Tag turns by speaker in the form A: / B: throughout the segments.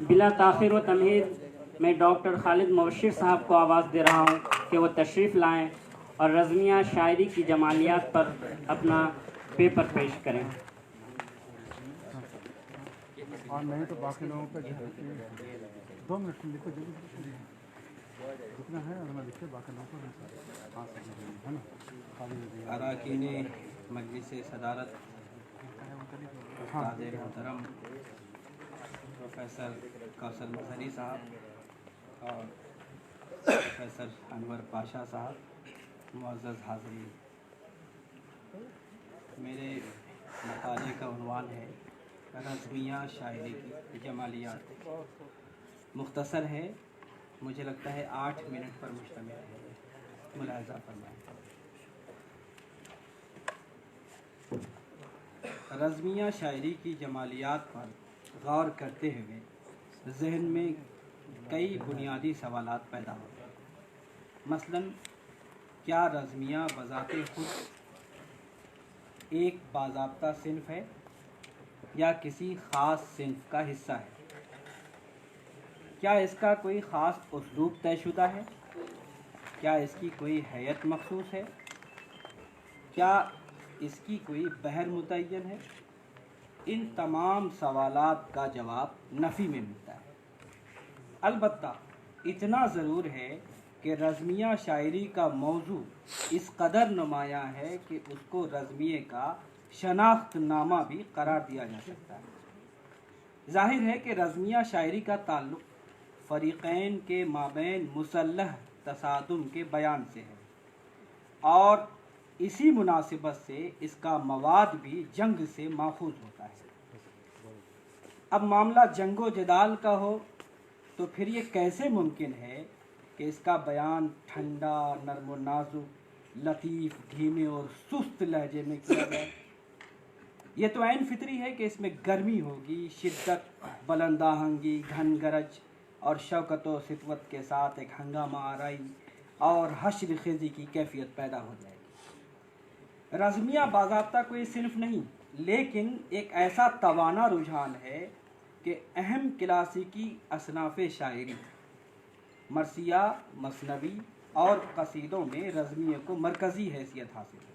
A: بلا تاخیر و تمہید میں ڈاکٹر خالد مبشر صاحب کو آواز دے رہا ہوں کہ وہ تشریف لائیں اور رزمیہ شاعری کی جمالیات پر اپنا پیپر پیش کریں۔
B: اور نہیں تو باقی لوگوں پہ 2 منٹ لکھو، جلدی جتنا ہے اتنا لکھے، باقی لوگوں کو
C: اراکین مجلس صدارت استاد محترم پروفیسر کوثر مظہری صاحب اور پروفیسر انور پاشا صاحب، معزز حاضرین، میرے مقالے کا عنوان ہے رزمیہ شاعری کی جمالیات۔ مختصر ہے، مجھے لگتا ہے 8 منٹ پر مشتمل ہے، ملاحظہ فرمائیں۔ رزمیہ شاعری کی جمالیات پر غور کرتے ہوئے ذہن میں کئی بنیادی سوالات پیدا ہوتے ہیں۔ مثلاً، کیا رزمیہ بذات خود ایک باضابطہ صنف ہے یا کسی خاص صنف کا حصہ ہے؟ کیا اس کا کوئی خاص اسلوب طے شدہ ہے؟ کیا اس کی کوئی ہیئت مخصوص ہے؟ کیا اس کی کوئی بحر متعین ہے؟ ان تمام سوالات کا جواب نفی میں ملتا ہے۔ البتہ اتنا ضرور ہے کہ رزمیہ شاعری کا موضوع اس قدر نمایاں ہے کہ اس کو رزمیے کا شناخت نامہ بھی قرار دیا جا سکتا ہے۔ ظاہر ہے کہ رزمیہ شاعری کا تعلق فریقین کے مابین مسلح تصادم کے بیان سے ہے، اور اسی مناسبت سے اس کا مواد بھی جنگ سے ماخوذ ہوتا ہے۔ اب معاملہ جنگ و جدال کا ہو تو پھر یہ کیسے ممکن ہے کہ اس کا بیان ٹھنڈا، نرم و نازک، لطیف، دھیمے اور سست لہجے میں کیا جائے؟ یہ تو عین فطری ہے کہ اس میں گرمی ہوگی، شدت، بلند آہنگی، گھن گرج اور شوکت و سطوت کے ساتھ ایک ہنگامہ آرائی اور حشر خیزی کی کیفیت پیدا ہو جائے گی۔ رزمیہ باضابطہ کوئی صنف نہیں، لیکن ایک ایسا توانا رجحان ہے کہ اہم کلاسیکی اصناف شاعری، مرثیہ، مثنوی اور قصیدوں میں رزمیہ کو مرکزی حیثیت حاصل ہے۔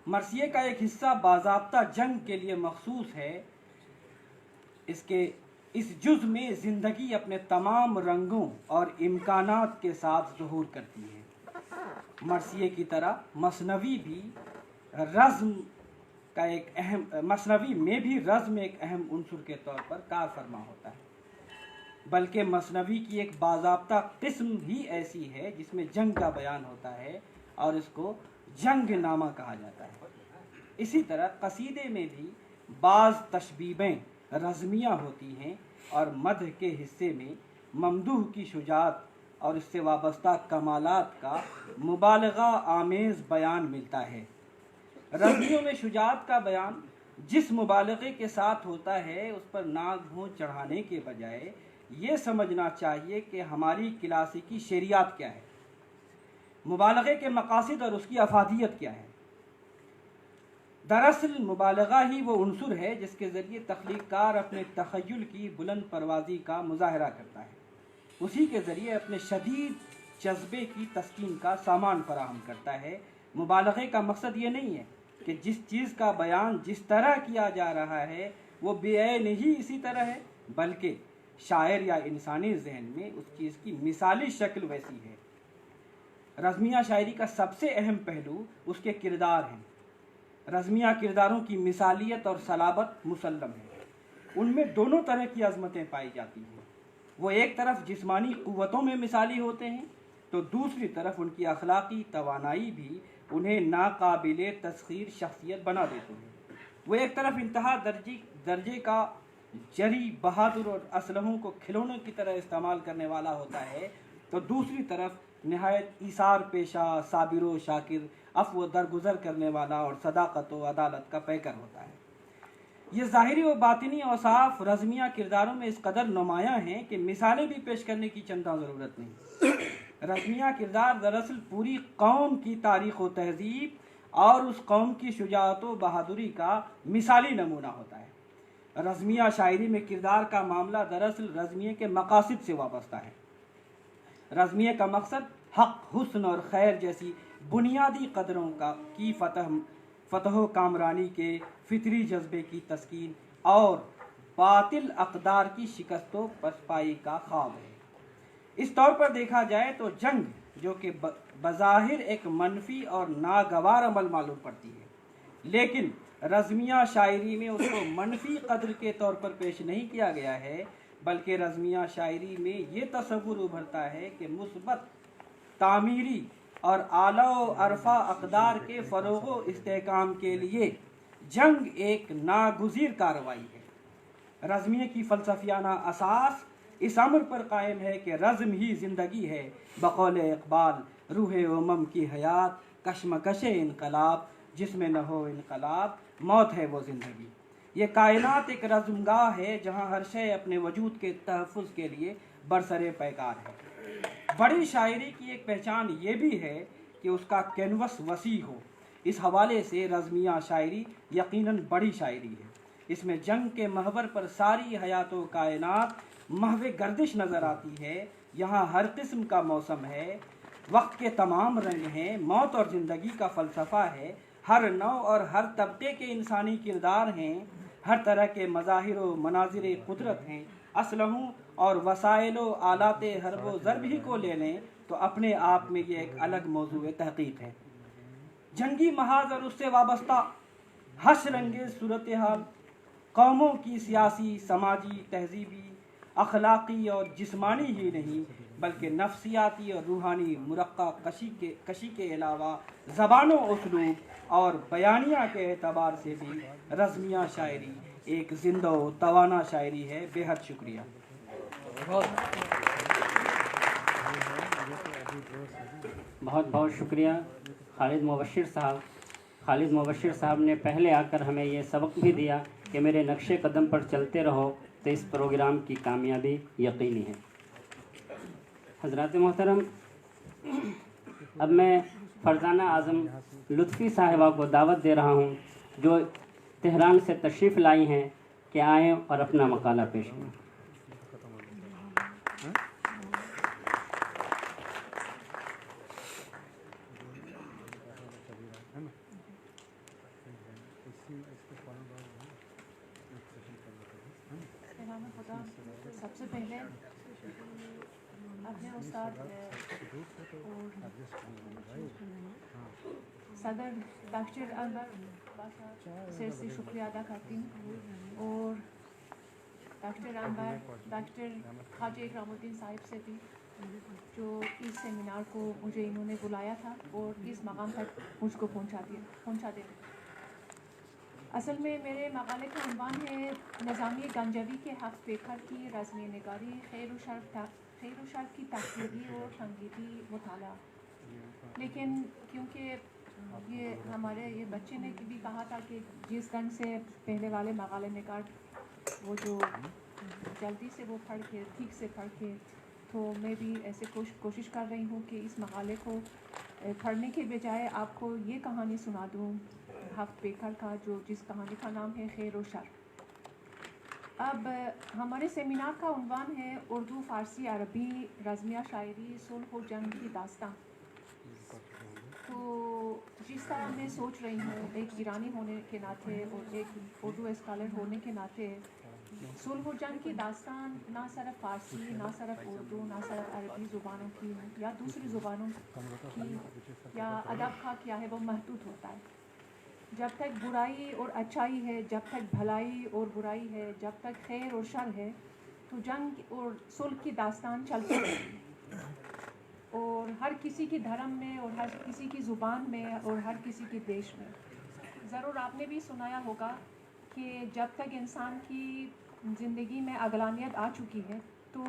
C: مرثیے کا ایک حصہ باضابطہ جنگ کے لیے مخصوص ہے۔ اس جز میں زندگی اپنے تمام رنگوں اور امکانات کے ساتھ ظہور کرتی ہے۔ مرثیے کی طرح مثنوی میں بھی رزم ایک اہم عنصر کے طور پر کار فرما ہوتا ہے، بلکہ مثنوی کی ایک باضابطہ قسم ہی ایسی ہے جس میں جنگ کا بیان ہوتا ہے اور اس کو جنگ نامہ کہا جاتا ہے۔ اسی طرح قصیدے میں بھی بعض تشبیبیں رزمیہ ہوتی ہیں اور مدح کے حصے میں ممدوح کی شجاعت اور اس سے وابستہ کمالات کا مبالغہ آمیز بیان ملتا ہے۔ رزمیوں میں شجاعت کا بیان جس مبالغے کے ساتھ ہوتا ہے اس پر ناک بھون چڑھانے کے بجائے یہ سمجھنا چاہیے کہ ہماری کلاسیکی شعریات کیا ہے، مبالغے کے مقاصد اور اس کی افادیت کیا ہے۔ دراصل مبالغہ ہی وہ عنصر ہے جس کے ذریعے تخلیق کار اپنے تخیل کی بلند پروازی کا مظاہرہ کرتا ہے، اسی کے ذریعے اپنے شدید جذبے کی تسکین کا سامان فراہم کرتا ہے۔ مبالغے کا مقصد یہ نہیں ہے کہ جس چیز کا بیان جس طرح کیا جا رہا ہے وہ بے عین ہی اسی طرح ہے، بلکہ شاعر یا انسانی ذہن میں اس چیز کی مثالی شکل ویسی ہے۔ رزمیہ شاعری کا سب سے اہم پہلو اس کے کردار ہیں۔ رزمیہ کرداروں کی مثالیت اور صلابت مسلم ہے۔ ان میں دونوں طرح کی عظمتیں پائی جاتی ہیں۔ وہ ایک طرف جسمانی قوتوں میں مثالی ہوتے ہیں تو دوسری طرف ان کی اخلاقی توانائی بھی انہیں ناقابل تسخیر شخصیت بنا دیتے ہیں۔ وہ ایک طرف انتہا درجے کا جری، بہادر اور اسلحوں کو کھلونوں کی طرح استعمال کرنے والا ہوتا ہے تو دوسری طرف نہایت ایثار پیشہ، صابر و شاکر، عفو و درگزر کرنے والا اور صداقت و عدالت کا پیکر ہوتا ہے۔ یہ ظاہری و باطنی اوصاف رزمیہ کرداروں میں اس قدر نمایاں ہیں کہ مثالیں بھی پیش کرنے کی چنداں ضرورت نہیں۔ رزمیہ کردار دراصل پوری قوم کی تاریخ و تہذیب اور اس قوم کی شجاعت و بہادری کا مثالی نمونہ ہوتا ہے۔ رزمیہ شاعری میں کردار کا معاملہ دراصل رزمیے کے مقاصد سے وابستہ ہے۔ رزمیے کا مقصد حق، حسن اور خیر جیسی بنیادی قدروں کی فتح و کامرانی کے فطری جذبے کی تسکین اور باطل اقدار کی شکست و پسپائی کا خواب ہے۔ اس طور پر دیکھا جائے تو جنگ، جو کہ بظاہر ایک منفی اور ناگوار عمل معلوم پڑتی ہے، لیکن رزمیہ شاعری میں اس کو منفی قدر کے طور پر پیش نہیں کیا گیا ہے، بلکہ رزمیہ شاعری میں یہ تصور ابھرتا ہے کہ مثبت تعمیری اور اعلیٰ و عرفہ اقدار کے فروغ و استحکام کے لیے جنگ ایک ناگزیر کارروائی ہے۔ رزمیہ کی فلسفیانہ اساس اس امر پر قائم ہے کہ رزم ہی زندگی ہے، بقول اقبال روح امم کی حیات کشمکش انقلاب، جس میں نہ ہو انقلاب موت ہے وہ زندگی۔ یہ کائنات ایک رزمگاہ ہے جہاں ہر شے اپنے وجود کے تحفظ کے لیے برسر پیکار ہے۔ بڑی شاعری کی ایک پہچان یہ بھی ہے کہ اس کا کینوس وسیع ہو۔ اس حوالے سے رزمیہ شاعری یقیناً بڑی شاعری ہے۔ اس میں جنگ کے محور پر ساری حیات و کائنات محو گردش نظر آتی ہے۔ یہاں ہر قسم کا موسم ہے، وقت کے تمام رنگ ہیں، موت اور زندگی کا فلسفہ ہے، ہر نوع اور ہر طبقے کے انسانی کردار ہیں، ہر طرح کے مظاہر و مناظر قدرت ہیں۔ اسلحوں اور وسائل و آلات حرب و ضرب ہی کو لے لیں تو اپنے آپ میں یہ ایک الگ موضوع تحقیق ہے۔ جنگی محاذ اور اس سے وابستہ حشر انگیز صورتحال قوموں کی سیاسی، سماجی، تہذیبی، اخلاقی اور جسمانی ہی نہیں بلکہ نفسیاتی اور روحانی مرقع کشی کے علاوہ زبان و اسلوب اور بیانیہ کے اعتبار سے بھی رزمیہ شاعری ایک زندہ و توانا شاعری ہے۔ بے حد شکریہ۔
A: بہت بہت شکریہ خالد مبشر صاحب۔ خالد مبشر صاحب نے پہلے آ کر ہمیں یہ سبق بھی دیا کہ میرے نقش قدم پر چلتے رہو تو اس پروگرام کی کامیابی یقینی ہے۔ حضرات محترم، اب میں فرزانہ اعظم لطفی صاحبہ کو دعوت دے رہا ہوں جو تہران سے تشریف لائی ہیں کہ آئیں اور اپنا مقالہ پیش کریں۔
D: سب سے پہلے اپنے استاد صدر ڈاکٹر انور باشا سے شکریہ ادا کرتی ہوں، اور ڈاکٹر انور ڈاکٹر خواجہ اکرام الدین صاحب سے بھی، جو اس سیمینار کو مجھے انہوں نے بلایا تھا اور اس مقام تک مجھ کو پہنچا دیا۔ اصل میں میرے مقالے کا عنوان ہے نظامی گنجوی کے ہفت پیکر کی رزمیہ نگاری، خیر و شر کی تحقیقی اور تنقیدی مطالعہ۔ لیکن کیونکہ یہ بچے نے بھی کہا تھا کہ جس ڈھنگ سے پہلے والے مقالے نگار وہ جو جلدی سے وہ ٹھیک سے پڑھ کے، تو میں بھی ایسے کوشش کر رہی ہوں کہ اس مقالے کو پڑھنے کے بجائے آپ کو یہ کہانی سنا دوں ہفت پیکر کا، جس کہانی کا نام ہے خیر و شر۔ اب ہمارے سیمینار کا عنوان ہے اردو، فارسی، عربی رزمیہ شاعری، صلح و جنگ کی داستان۔ تو جس طرح میں سوچ رہی ہوں ایک ایرانی ہونے کے ناطے اور ایک اردو اسکالر ہونے کے ناطے، صلح و جنگ کی داستان نہ صرف فارسی، نہ صرف اردو، نہ صرف عربی زبانوں کی یا دوسری زبانوں کی یا ادب کا کیا ہے وہ محدود ہوتا ہے۔ جب تک برائی اور اچھائی ہے، جب تک بھلائی اور برائی ہے، جب تک خیر اور شر ہے، تو جنگ اور صلح کی داستان چلتی رہتی ہے، اور ہر کسی کی دھرم میں اور ہر کسی کی زبان میں اور ہر کسی کے دیش میں۔ ضرور آپ نے بھی سنایا ہوگا کہ جب تک انسان کی زندگی میں عقلانیت آ چکی ہے تو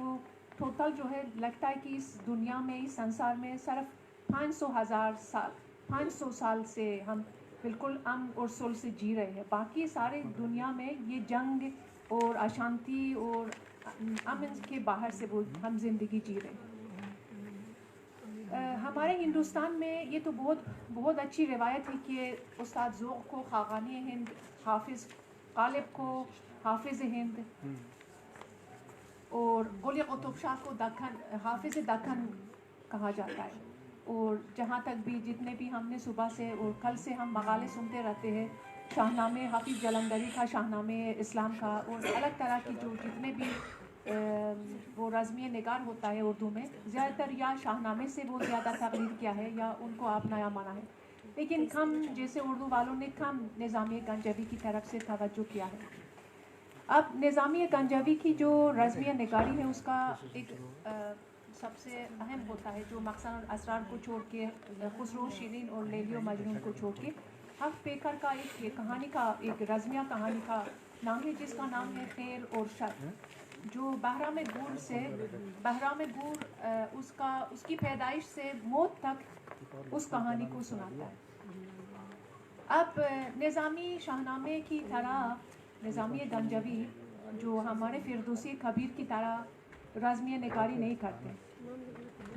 D: ٹوٹل جو ہے لگتا ہے کہ اس دنیا میں، اس سنسار میں صرف 500 سال سے ہم بالکل امن اور صلح سے جی رہے ہیں، باقی سارے دنیا میں یہ جنگ اور اشانتی اور امن کے باہر سے وہ ہم زندگی جی رہے ہیں۔ ہمارے ہندوستان میں یہ تو بہت اچھی روایت ہے کہ استاد ذوق کو خاقانی ہند حافظ गालिब को हाफिज़ हिंद और कुली कुतुब शाह को दक्कन हाफिज़ दक्कन कहा जाता है। और जहाँ तक भी जितने भी हमने सुबह से और कल से हम मकाले सुनते रहते हैं, शाहनामे हाफिज़ जलंधरी का, शाहनामे इस्लाम का, और अलग तरह की जो जितने भी वो रज़्म निगार होता है उर्दू में, ज़्यादातर या शाहनामे से वो ज़्यादा तक़लीद किया है या उनको आप नया माना है, लेकिन कम जैसे उर्दू वालों ने कम निज़ामिया गंजवी की तरफ से तवज्जो किया है। अब निज़ामिया गंजवी की जो रज़्म निगारी है उसका एक सबसे अहम होता है जो मक़सद और असरार को छोड़ के, खुसरो शीरीन और लैली और मजनून को छोड़ के, हक़ पेकर का एक कहानी का एक रज़्मिया कहानी का नाम है जिसका नाम है खैर और शर, जो बहराम गूर से उसकी पैदाइश से मौत तक उस कहानी को सुनाता है। अब निज़ामी शाहनामे की तरह निज़ामिया गंजवी जो हमारे फिरदौसी कबीर की तरह रज़्म निगारी नहीं करते,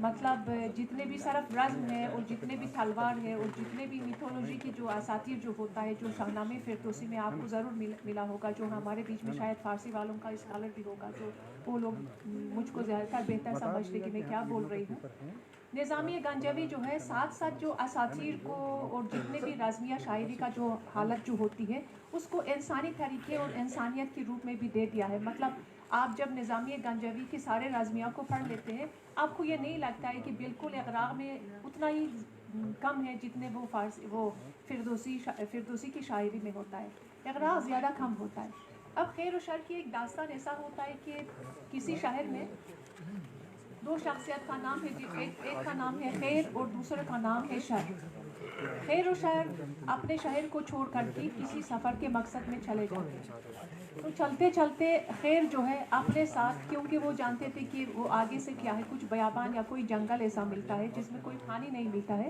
D: मतलब जितने भी सरफ रज़्म है और जितने भी तलवार है और जितने भी मिथोलॉजी की जो असातीर जो होता है, जो शाहनामे फिरदौसी में आपको ज़रूर मिला होगा, जो हमारे बीच में शायद फ़ारसी वालों का स्कॉलर भी होगा, जो वो लोग मुझको ज़्यादातर बेहतर समझते कि मैं क्या बोल रही हूँ। निज़ामिया गंजवी जो है साथ साथ जो असातीर को और जितने भी रज़्मिया शायरी का जो हालत जो होती है उसको इंसानी तरीके और इंसानियत के रूप में भी दे दिया है। मतलब आप जब निज़ामिया गंजवी के सारे रज़्मिया को पढ़ लेते हैं, आपको ये नहीं लगता है कि बिल्कुल इक़रार में उतना ही कम है जितने वो फिरदौसी की शायरी में होता है, इक़रार ज़्यादा कम होता है। अब खैर और शर की एक दास्तान ऐसा होता है कि किसी शहर में दो शख्सियत का नाम है, एक का नाम है खैर और दूसरे का नाम है शर। खैर और शर अपने शहर को छोड़ करके किसी सफ़र के मकसद में चले जाते हैं। तो चलते चलते खैर जो है अपने साथ, क्योंकि वो जानते थे कि वो आगे से क्या है, कुछ बयाबान या कोई जंगल ऐसा मिलता है जिसमें कोई पानी नहीं मिलता है,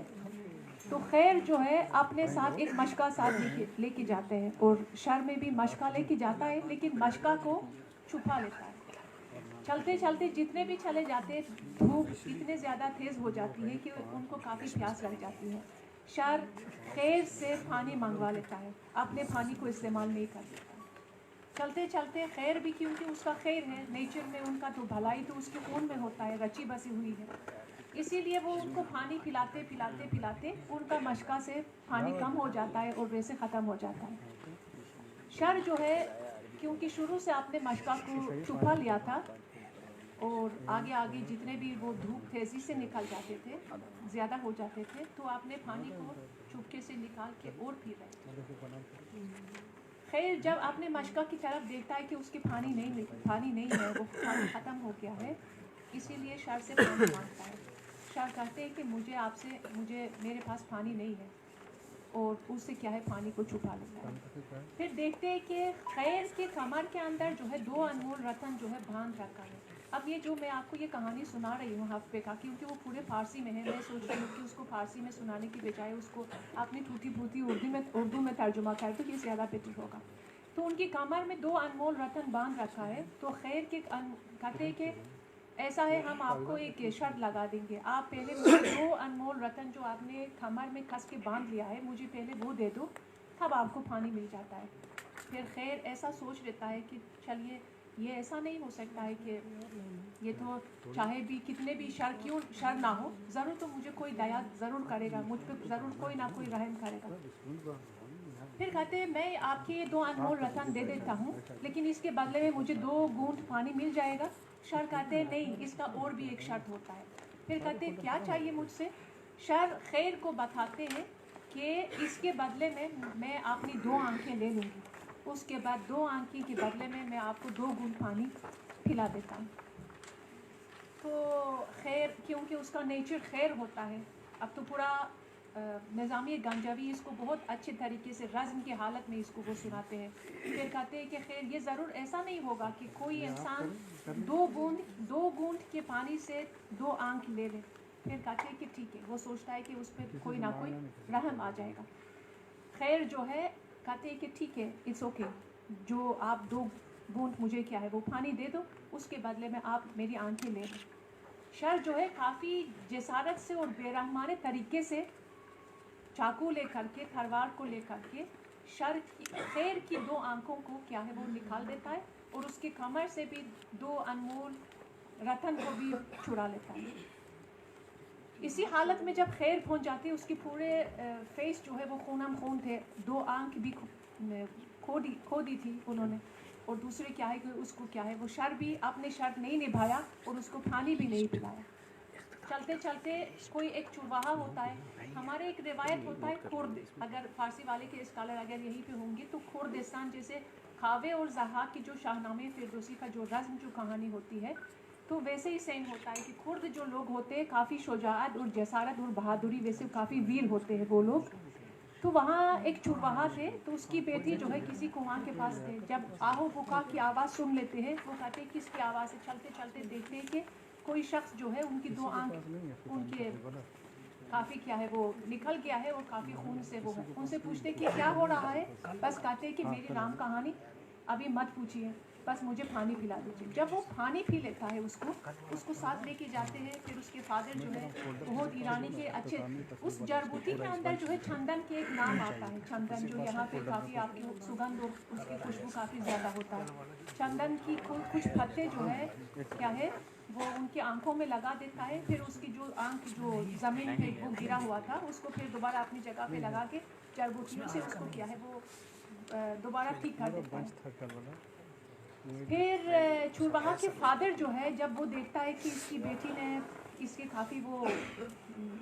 D: तो खैर जो है अपने साथ एक मशका साथ लेके जाते हैं और शर में भी मशका लेके जाता है, लेकिन मशका को छुपा लेता है। चलते चलते जितने भी चले जाते, धूप इतने ज़्यादा तेज़ हो जाती है कि उनको काफ़ी प्यास लग जाती है। शर खैर से पानी मंगवा लेता है, अपने पानी को इस्तेमाल नहीं कर सकता। चलते चलते खैर भी, क्योंकि उसका खैर है, नेचर में उनका तो भलाई तो उसके खून में होता है, रची बसी हुई है, इसीलिए वो उनको पानी पिलाते पिलाते पिलाते उनका मशका से पानी कम हो जाता है और वैसे ख़त्म हो जाता है। शर जो है क्योंकि शुरू से आपने मशका को छुपा लिया था और आगे आगे जितने भी वो धूप तेज़ी से निकल जाते थे, ज़्यादा हो जाते थे, तो आपने पानी को चुपके से निकाल के और पी रहे। खैर जब आपने मशका की तरफ देखता है कि उसकी पानी नहीं है, वो पानी ख़त्म हो गया है, इसीलिए शर से पानी मांगता है। शर कहते हैं कि मुझे मेरे पास पानी नहीं है, और उससे क्या है पानी को छुपा लेता है। फिर देखते हैं कि खैर के कमर के अंदर जो है 2 अनमोल रतन जो है बांध रखा है। अब ये जो मैं आपको ये कहानी सुना रही हूँ हफ्ते का, क्योंकि वो पूरे फ़ारसी में है, मैं सोच रही हूँ कि उसको फ़ारसी में सुनाने की बजाय उसको अपनी टूटी फूटी उर्दू में तर्जुमा कर तो ये ज़्यादा बेटर होगा। तो उनकी कमर में 2 अनमोल रतन बांध रखा है, तो खैर के कहते हैं कि ऐसा है, हम आपको एक शर्त लगा देंगे, आप पहले मुझे 2 अनमोल रतन जो आपने कमर में कस के बांध लिया है, मुझे पहले वो दे दो, तब आपको पानी मिल जाता है। फिर खैर ऐसा सोच लेता है कि चलिए ये ऐसा नहीं हो सकता है कि ये तो चाहे भी कितने भी शर ना हो, ज़रूर तो मुझे कोई दया ज़रूर करेगा, मुझ पर ज़रूर कोई ना कोई रहम करेगा। फिर कहते हैं मैं आपके ये 2 अनमोल रतन दे देता हूँ, लेकिन इसके बदले में मुझे 2 घूंट पानी मिल जाएगा। शर कहते हैं नहीं, इसका और भी एक शर्त होता है। फिर कहते हैं क्या चाहिए मुझसे? शर खैर को बताते हैं कि इसके बदले में मैं अपनी 2 आँखें ले लूँगी, उसके बाद 2 आँखें के बदले में मैं आपको 2 घूंट पानी पिला देता हूँ। तो खैर क्योंकि उसका नेचर खैर होता है, अब तो पूरा निज़ामिया गंजवी इसको बहुत अच्छे तरीके से रज़्म की हालत में इसको वो सुनाते हैं। फिर कहते हैं कि खैर ये ज़रूर ऐसा नहीं होगा कि कोई इंसान 2 बूंद के पानी से 2 आँख ले ले। फिर कहते हैं कि ठीक है, वो सोचता है कि उस पर कोई ना कोई रहम आ जाएगा। खैर जो है कहते हैं कि ठीक है, इट्स ओके, जो आप 2 बूंद मुझे क्या है वो पानी दे दो, उसके बदले में आप मेरी आँखें ले लो। शर जो है काफ़ी जसारत से और बेरहमाने तरीके से चाकू लेकर के, तलवार को लेकर के खैर की 2 आंखों को क्या है वो निकाल देता है और उसकी कमर से भी 2 अनमोल रतन को भी छुड़ा लेता है। इसी हालत में जब खैर पहुंच जाती है, उसके पूरे फेस जो है वो खूनम खून थे, 2 आंख भी खो दी थी उन्होंने, और दूसरे क्या है कि उसको क्या है वो शर भी अपने शर नहीं निभाया और उसको पानी भी नहीं पिलाया। चलते चलते कोई एक चुरवाहा होता है, हमारे एक रिवायत होता है खुर्द, अगर फारसी वाले के स्कॉलर अगर यहीं पे होंगे तो खुर्दिस्तान जैसे खावे और ज़हाक की जो शाहनामे फिरदौसी का जो रज़्म जो कहानी होती है, तो वैसे ही सेम होता है कि खुर्द जो लोग होते हैं काफ़ी शुजाअत और जसारत और बहादुरी, वैसे काफ़ी वीर होते हैं वो लोग। तो वहाँ एक चुरवाहा थे, तो उसकी बेटी जो है किसी कुआं के पास थे, जब आहो बुका की आवाज़ सुन लेते हैं, वो कहते हैं किसकी आवाज़ है, चलते चलते देखते हैं कि कोई शख्स जो है उनकी 2 आंख उनके काफ़ी क्या है वो निकल गया है और काफ़ी खून से वो है। उनसे पूछते कि क्या हो रहा है, बस कहते हैं कि मेरी राम कहानी अभी मत पूछिए, बस मुझे पानी पिला दीजिए। जब वो पानी पी लेता है उसको साथ लेके जाते हैं, फिर उसके फादर जो है बहुत ईरानी के अच्छे, उस जड़बूटी के अंदर जो है चंदन के एक नाम आता है, चंदन जो यहाँ पे काफ़ी आपकी सुगंध और उसकी खुशबू काफ़ी ज़्यादा होता है। चंदन की कुछ पत्ते जो है क्या है वो उनकी आंखों में लगा देता है, फिर उसकी जो आंख जो ज़मीन पे वो गिरा हुआ था उसको फिर दोबारा अपनी जगह पे लगा के जड़बूटियों से उसको क्या है वो दोबारा ठीक कर देता है। फिर चुरवाहा के फादर जो है जब वो देखता है कि इसकी बेटी ने इसकी काफ़ी वो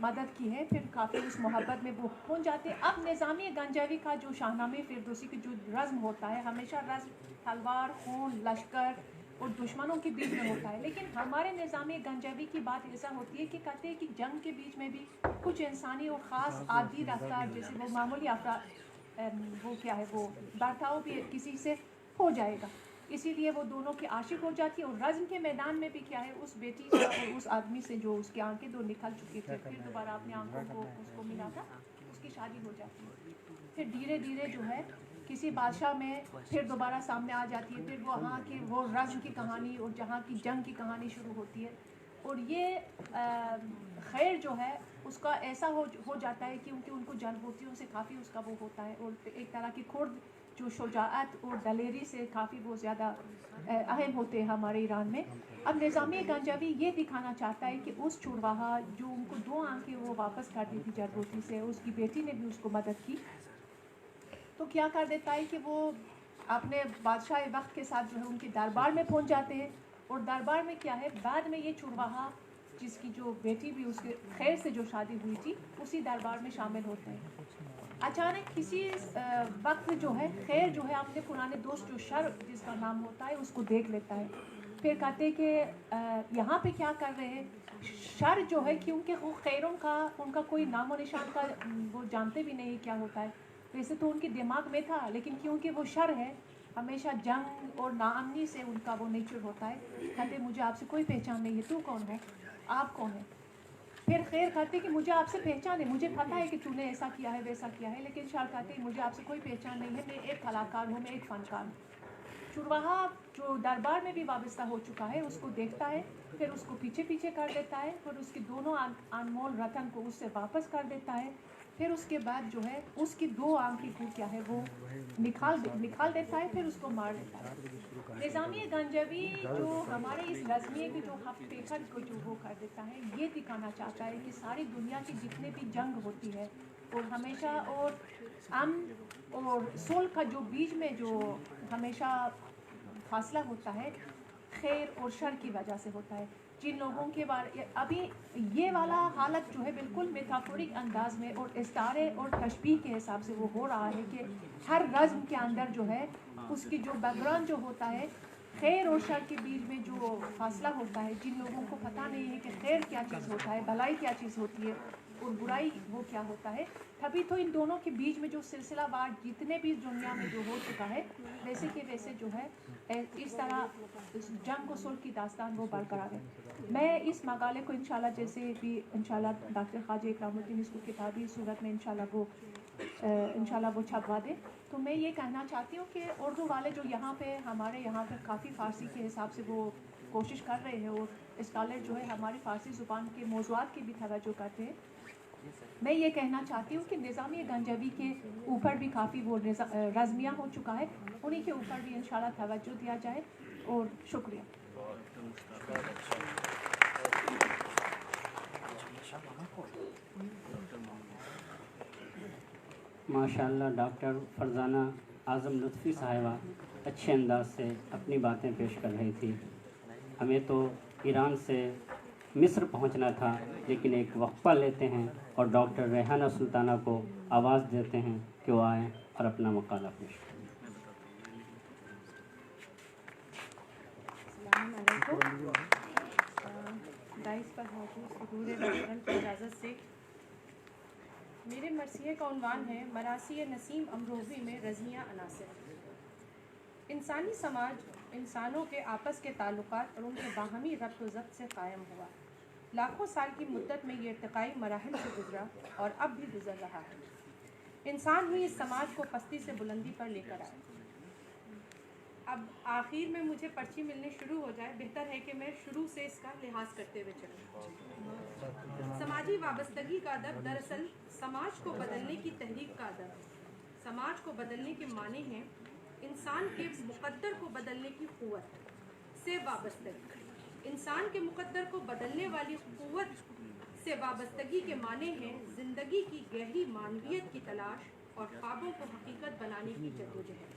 D: मदद की है, फिर काफ़ी उस मोहब्बत में वो पहुंच जाते हैं। अब निज़ामी गंजावी का जो शाहनामे फिरदौसी की जो रज़्म होता है, हमेशा रज़्म तलवार, खून, लश्कर और दुश्मनों के बीच में होता है, लेकिन हमारे निज़ामी गंजावी की बात ऐसा होती है कि कहते हैं कि जंग के बीच में भी कुछ इंसानी और ख़ास आदि रफ्तार, जैसे वो मामूली वो क्या है वो बर्ताव भी किसी से हो जाएगा, इसीलिए वो दोनों की आशिक हो जाती है। और रज़्म के मैदान में भी क्या है उस बेटी से और उस आदमी से जो उसकी आंखें 2 निकल चुकी थी, फिर दोबारा अपनी आंखों को उसको मिला था, उसकी शादी हो जाती है। फिर धीरे धीरे जो है किसी बादशाह में फिर दोबारा सामने आ जाती है, फिर वहाँ की वो रज़्म की कहानी और जहाँ की जंग की कहानी शुरू होती है। और ये खैर जो है उसका ऐसा हो जाता है क्योंकि उनको जड़बूटियों से काफ़ी उसका वो होता है, और एक तरह की खुर्द जो शुजाअत और दलेरी से काफ़ी वो ज़्यादा अहम होते हैं हमारे ईरान में। अब निज़ामी गंजावी ये दिखाना चाहता है कि उस चुरवाहा जो उनको 2 आंखें वो वापस कर दी थी जड़बूटी से, उसकी बेटी ने भी उसको मदद की, तो क्या कर देता है कि वो अपने बादशाह वक्त के साथ जो है उनके दरबार में पहुंच जाते हैं। और दरबार में क्या है बाद में ये चुरवाहा जिसकी जो बेटी भी उसके खैर से जो शादी हुई थी उसी दरबार में शामिल होते हैं। अचानक किसी वक्त जो है खैर जो है अपने पुराने दोस्त जो शर जिसका नाम होता है उसको देख लेता है, फिर कहते हैं कि यहाँ पे क्या कर रहे हैं। शर जो है क्योंकि वो खैरों का उनका कोई नामो निशान का वो जानते भी नहीं क्या होता है, वैसे तो उनके दिमाग में था, लेकिन क्योंकि वो शर है हमेशा जंग और नाअमनी से उनका वो नेचर होता है। कहते मुझे आपसे कोई पहचान नहीं है, तू कौन है, आप कौन है। फिर खैर कहते कि मुझे आपसे पहचान है, मुझे पता है कि तूने ऐसा किया है वैसा किया है, लेकिन शर कहते मुझे आपसे कोई पहचान नहीं है, मैं एक कलाकार हूँ, मैं एक फ़नकार हूँ। चुरवाहा जो दरबार में भी वाबस्ता हो चुका है उसको देखता है, फिर उसको पीछे पीछे कर देता है, फिर उसके दोनों अनमोल रतन को उससे वापस कर देता है। फिर उसके बाद जो है उसकी 2 आंखें को क्या है वो निकाल देता है, फिर उसको मार देता है। निज़ामी गंजावी जो हमारे इस रज़्मिये की जो हफ्तेखर को जो वो कर देता है, ये दिखाना चाहता है कि सारी दुनिया की जितने भी जंग होती है और हमेशा और अमन और सुलह का जो बीच में जो हमेशा फासला होता है खैर और शर की वजह से होता है। जिन लोगों के बारे अभी ये वाला हालत जो है बिल्कुल मेटाफोरिक अंदाज में और इस्तारे और तशबीह के हिसाब से वो हो रहा है कि हर रज़्म के अंदर जो है उसकी जो बैकग्राउंड जो होता है खैर और शर के बीच में जो फासला होता है, जिन लोगों को पता नहीं है कि खैर क्या चीज़ होता है, भलाई क्या चीज़ होती है और बुराई वो क्या होता है, तभी तो इन दोनों के बीच में जो सिलसिलावार जितने भी दुनिया में जो हो चुका है वैसे के वैसे जो है इस तरह जंग को सुलह की दास्तान वो बरकरार है। मैं इस मकाले को इंशाल्लाह जैसे भी इंशाल्लाह डॉक्टर ख्वाजा इकरामुद्दीन इसको किताबी सूरत में इंशाल्लाह वो छपवा दे, तो मैं ये कहना चाहती हूँ कि उर्दू वाले जो यहाँ पे हमारे यहाँ पर काफ़ी फ़ारसी के हिसाब से वो कोशिश कर रहे हैं और स्कॉलर जो है हमारी फ़ारसी ज़ुबान के मौज़ूआत की भी तवज्जो करते हैं, मैं ये कहना चाहती हूँ कि निज़ामी गंजवी के ऊपर भी काफ़ी वो रज़मिया हो चुका है, उन्हीं के ऊपर भी इंशाल्लाह तवज्जो दिया जाए। और शुक्रिया।
A: माशाअल्लाह डॉक्टर फरजाना आज़म लुत्फ़ी साहिबा अच्छे अंदाज से अपनी बातें पेश कर रही थी। हमें तो ईरान से मिस्र पहुंचना था, लेकिन एक वक्फा लेते हैं और डॉक्टर रेहाना सुल्ताना को आवाज़ देते हैं कि वो आएँ और अपना मकाला पेश करें।
D: दाइस पर हुजूर महतरम की इजाज़त से मेरे मरसिये का उन्वान है मरासी नसीम अमरोवी में रज़मिया अनासिर। इंसानी समाज इंसानों के आपस के ताल्लुकात और उनके बाहमी रब्त व ज़ब्त से कायम हुआ। लाखों साल की मुद्दत में ये इर्तिकाई मराहिल से गुजरा और अब भी गुजर रहा है। इंसान ही इस समाज को पस्ती से बुलंदी पर लेकर आए। अब आखिर में मुझे पर्ची मिलने शुरू हो जाए, बेहतर है कि मैं शुरू से इसका लिहाज करते हुए चलूँ। समाजी वाबस्तगी का अदब दरअसल समाज को बदलने की तहरीक का अदब है। समाज को बदलने के माने हैं इंसान के मुक़द्दर को बदलने की क़ुव्वत से वाबस्तगी। इंसान के मुक़द्दर को बदलने वाली क़ुव्वत से वाबस्तगी के माने हैं ज़िंदगी की गहरी मानवियत की तलाश और ख्वाबों को हकीकत बनाने की जद्दोजहद।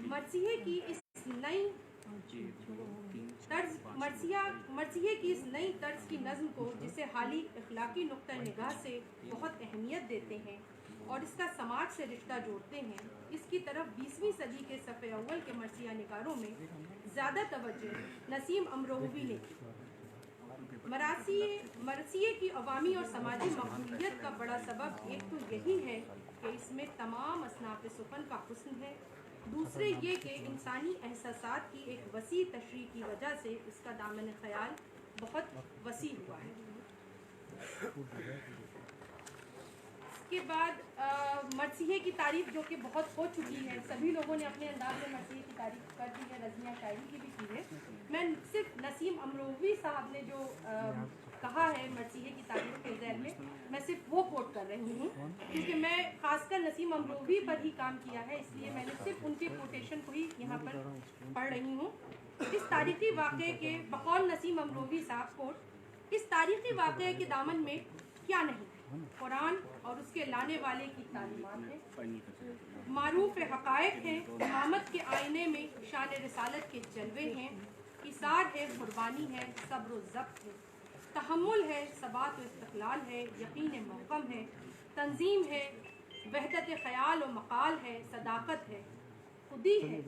D: मरसिये की इस नई तर्ज की नज़्म को, जिसे हाली इखलाकी नुक्ता निगाह से बहुत अहमियत देते हैं और इसका समाज से रिश्ता जोड़ते हैं, इसकी तरफ 20वीं सदी के सफ़े अव्वल के मरसिया निगारों में ज़्यादा तवज्जो नसीम अमरोवी ने की। मरसिये की अवामी और समाजी मकबूलियत का बड़ा सबब एक तो यही है कि इसमें तमाम असनाफ़ सुफ़न का हुस्न है, दूसरे ये कि इंसानी एहसासात की एक वसी तशरीह की वजह से इसका दामन ख्याल बहुत वसी हुआ है। इसके बाद मरसिये की तारीफ़ जो कि बहुत हो चुकी है, सभी लोगों ने अपने अंदाज में मरसिये की तारीफ़ कर दी है, रज़मिया शायरी की भी की है। मैं सिर्फ नसीम अमरोवी साहब ने जो कहा है मरसिये की तारीफ़ के ज़ैल में, मैं सिर्फ वो कोट कर रही हूँ, क्योंकि मैं ख़ासकर नसीम अमरोवी पर ही काम किया है, इसलिए मैंने सिर्फ उनके कोटेशन को ही यहाँ पर पढ़ रही हूँ। इस तारीख़ी वाक़े के बकौल नसीम अमरोवी साहब कोट, इस तारीख़ी वाक़े के दामन में क्या नहीं, कुरान और उसके लाने वाले की तालीमात है, मारूफ हक़ाइक़ हैं, इमामत के आईने में शान रिसालत के जलवे हैं, इसार है, कुर्बानी है, सब्र व ज़ब्त है, तहम्मुल है, सबात व इस्तक़लाल है, यकीन महकम है, तंजीम है, वहदत ख़याल व मक़ाल है, सदाकत है, खुदी है,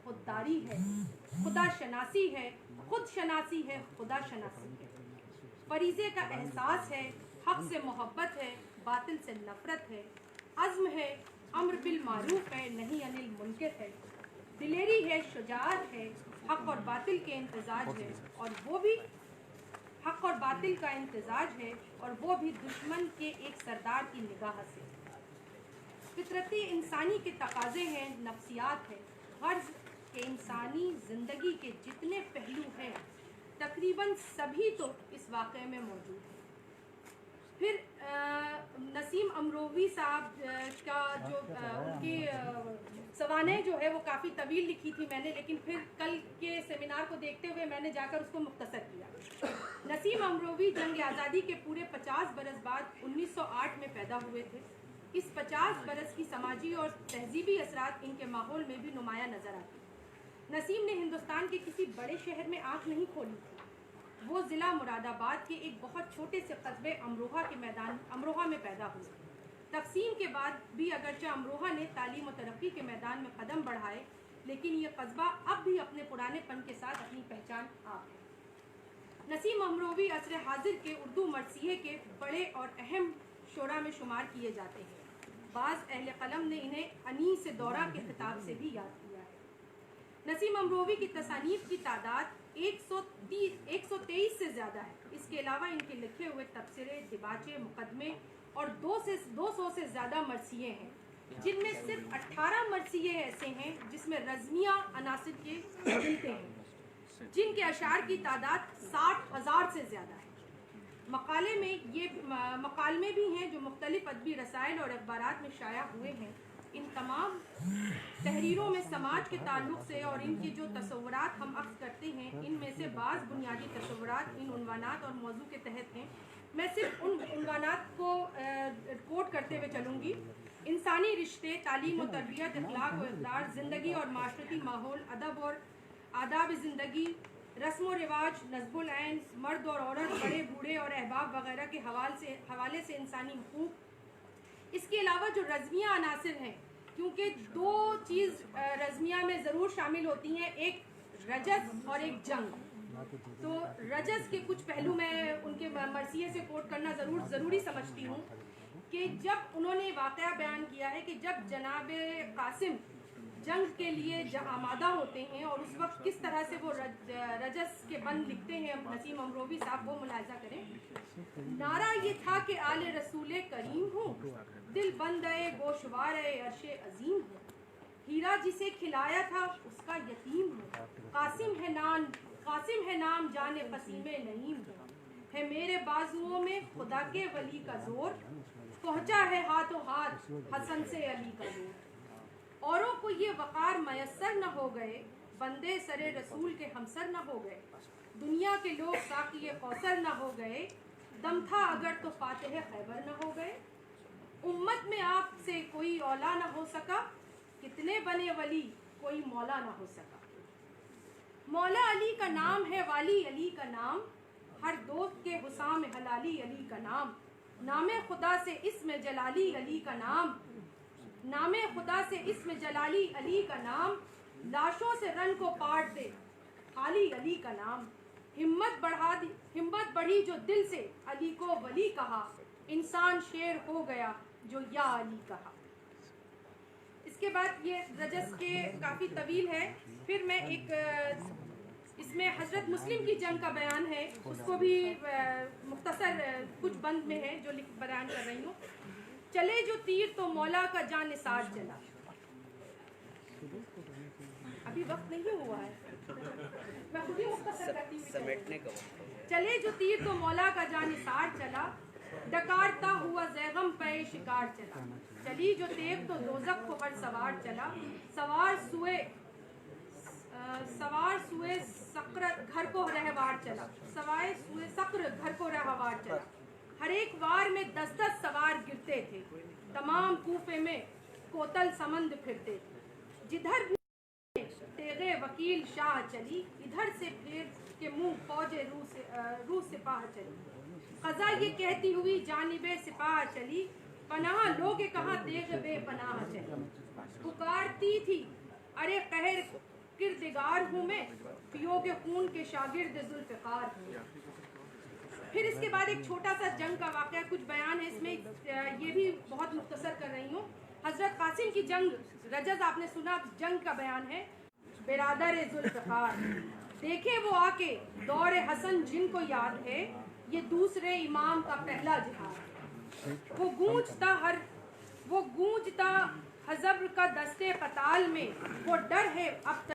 D: खुददारी है, खुदा शनासी है, खुद शनासी है, खुदा शनासी है, फरीज़े का एहसास है, हक़ से मोहब्बत है, बातिल से नफ़रत है, अज़्म है, अम्र बिल मारूफ है, नहीं अनिल मुनकर है, दिलेरी है, शुजाअत है, हक़ और बातिल के इम्तिज़ाज है, और वो भी हक़ और बातिल का इम्तिज़ाज है, और वो भी दुश्मन के एक सरदार की निगाह से। फितरती इंसानी के तकाज़े हैं, नफ्सियात है, गर्ज़ के इंसानी ज़िंदगी के जितने पहलू हैं तकरीबन सभी तो इस वाक़े में मौजूद हैं। फिर नसीम अमरोवी साहब का जो उनकी सवानें जो है वो काफ़ी तवील लिखी थी मैंने, लेकिन फिर कल के सेमिनार को देखते हुए मैंने जाकर उसको मुख्तसर किया। नसीम अमरोवी जंग आज़ादी के पूरे 50 बरस बाद 1908 में पैदा हुए थे। इस 50 बरस की समाजी और तहजीबी असरात इनके माहौल में भी नुमाया नज़र आती। नसीम ने हिंदुस्तान के किसी बड़े शहर में आँख नहीं खोली थी। वो ज़िला मुरादाबाद के एक बहुत छोटे से कस्बे अमरोहा में पैदा हुए। तकसीम के बाद भी अगरचे अमरोहा ने तालीम और तरक्की के मैदान में कदम बढ़ाए, लेकिन ये कस्बा अब भी अपने पुरानेपन के साथ अपनी पहचान आप है। नसीम अमरोवी असर हाजिर के उर्दू मरसिये के बड़े और अहम शोरा में शुमार किए जाते हैं। बाज़ अहले कलम ने इन्हें अनीस दौरा के खिताब से भी याद किया है। नसीम अमरोवी की तसानीफ की तादाद 123 से ज़्यादा है। इसके अलावा इनके लिखे हुए तबसरे, दिबाचे, मुकदमे और 200 से ज़्यादा मरसिये हैं, जिनमें सिर्फ 18 मरसिये ऐसे हैं जिसमें रज़मिया अनासिर के मिलते हैं, जिनके अशार की तादाद 60,000 से ज़्यादा है।
E: مکالمے بھی ہیں جو مختلف ادبی رسائل اور اخبارات میں شائع ہوئے ہیں. ان تمام تحریروں میں سماج کے تعلق سے اور ان کے جو تصورات ہم اخذ کرتے ہیں، ان میں سے بعض بنیادی تصورات ان عنوانات اور موضوع کے تحت ہیں. میں صرف ان عنوانات کو کوٹ کرتے ہوئے چلوں گی. انسانی رشتے، تعلیم و تربیت، اخلاق و اقدار، زندگی اور معاشرتی ماحول، ادب اور آداب زندگی، رسم و رواج، نصب العین، مرد اور عورت، بڑے بوڑھے اور احباب وغیرہ کے حوالے سے انسانی حقوق. اس کے علاوہ جو رزمیہ عناصر ہیں، کیونکہ دو چیز رزمیہ میں ضرور شامل ہوتی ہیں، ایک رجز اور ایک جنگ. تو رجز کے کچھ پہلو میں ان کے مرثیے سے کوٹ کرنا ضروری سمجھتی ہوں کہ جب انہوں نے واقعہ بیان کیا ہے کہ جب جناب قاسم جنگ کے لیے آمادہ ہوتے ہیں اور اس وقت کس طرح سے وہ رجز کے بند لکھتے ہیں نسیم امروی صاحب، وہ ملاحظہ کریں. نعرہ یہ تھا کہ آل رسول کریم ہوں، دل بندے گوشوار عرش عظیم ہوں، ہیرا جسے کھلایا تھا اس کا یتیم ہوں، قاسم ہے نام جان قسیم نعیم ہے میرے بازوؤں میں خدا کے ولی کا زور، پہنچا ہے ہاتھوں ہاتھ حسن سے علی کا زور. اوروں کو یہ وقار میسر نہ ہو گئے، بندے سر رسول کے ہمسر نہ ہو گئے، دنیا کے لوگ ساقی کوثر نہ ہو گئے، دم تھا اگر تو فاتح خیبر نہ ہو گئے. امت میں آپ سے کوئی اولا نہ ہو سکا، کتنے بنے ولی کوئی مولا نہ ہو سکا. مولا علی کا نام ہے، والی علی کا نام، ہر دوست کے حسام حلالی علی کا نام. نام خدا سے اسم جلالی علی کا نام، نام خدا سے اسم جلالی علی کا نام، لاشوں سے رن کو پاٹ دے خالی علی کا نام. ہمت بڑھی جو دل سے علی کو ولی کہا، انسان شیر ہو گیا جو یا علی کہا. اس کے بعد یہ رجز کے کافی طویل ہے. پھر میں ایک اس میں حضرت مسلم کی جنگ کا بیان ہے، اس کو بھی مختصر کچھ بند میں ہے جو بیان کر رہی ہوں. چلے جو تیر تو مولا کا جان نثار چلا. ابھی وقت نہیں ہوا ہے، میں خود ہی مختصر کرتی ہوں. چلے جو تیر تو مولا کا جان نثار چلا، ڈکارتا ہوا زیغم پہ شکار چلا. چلی جو تیغ تو دوزخ کو ہر سوار چلا، سوار سوئے سقر گھر کو رہوار چلا، سوائے سوئے سقر گھر کو رہوار چلا. ہر ایک وار میں 10 سوار گرتے تھے، تمام کوفے میں کوتل سمند پھرتے تھے. جدھر بھی تیغے وکیل شاہ چلی، ادھر سے پھر کے منہ فوج روح سپاہ چلی. قضا یہ کہتی ہوئی جانب سپاہ چلی، پناہ لوگ کہاں تیغ بے پناہ چلی. پکارتی تھی ارے قہر کردگار ہوں میں، پیو کے خون کے شاگرد ذوالفقار ہوں. پھر اس کے بعد ایک چھوٹا سا جنگ کا واقعہ کچھ بیان ہے، اس میں یہ بھی بہت مختصر کر رہی ہوں. حضرت قاسم کی جنگ، رجز آپ نے سنا، جنگ کا بیان ہے. برادر ذوالفقار دیکھے وہ آ کے دور حسن جن کو یاد ہے، یہ دوسرے امام کا پہلا جہاد. وہ گونجتا حزب کا دستے قتال میں، وہ ڈر ہے اب